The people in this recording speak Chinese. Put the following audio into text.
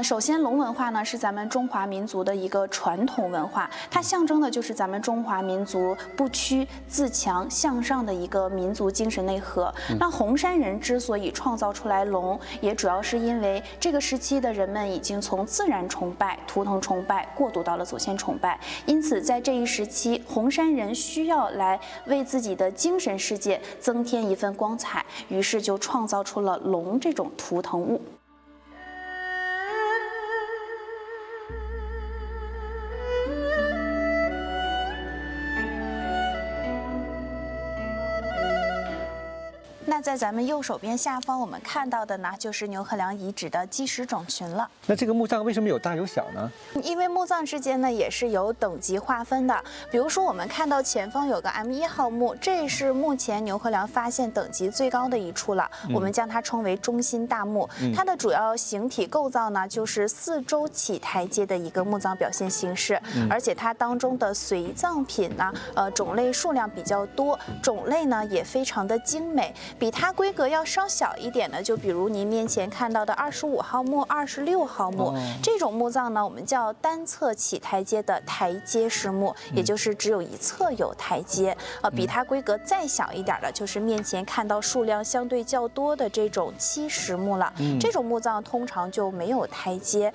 首先龙文化呢是咱们中华民族的一个传统文化，它象征的就是咱们中华民族不屈自强向上的一个民族精神内核。那红山人之所以创造出来龙，也主要是因为这个时期的人们已经从自然崇拜、图腾崇拜过渡到了祖先崇拜，因此在这一时期，红山人需要来为自己的精神世界增添一份光彩，于是就创造出了龙这种图腾物。那在咱们右手边下方，我们看到的呢，就是牛河梁遗址的基石种群了。那这个墓葬为什么有大有小呢？因为墓葬之间呢也是有等级划分的。比如说，我们看到前方有个 M1号墓，这是目前牛河梁发现等级最高的一处了，我们将它称为中心大墓。它的主要形体构造呢，就是四周起台阶的一个墓葬表现形式，而且它当中的随葬品呢，种类数量比较多，种类呢也非常的精美。比它规格要稍小一点的，就比如您面前看到的25号墓、26号墓，这种墓葬呢，我们叫单侧起台阶的台阶式墓，也就是只有一侧有台阶。比它规格再小一点的，就是面前看到数量相对较多的这种70墓了。这种墓葬通常就没有台阶。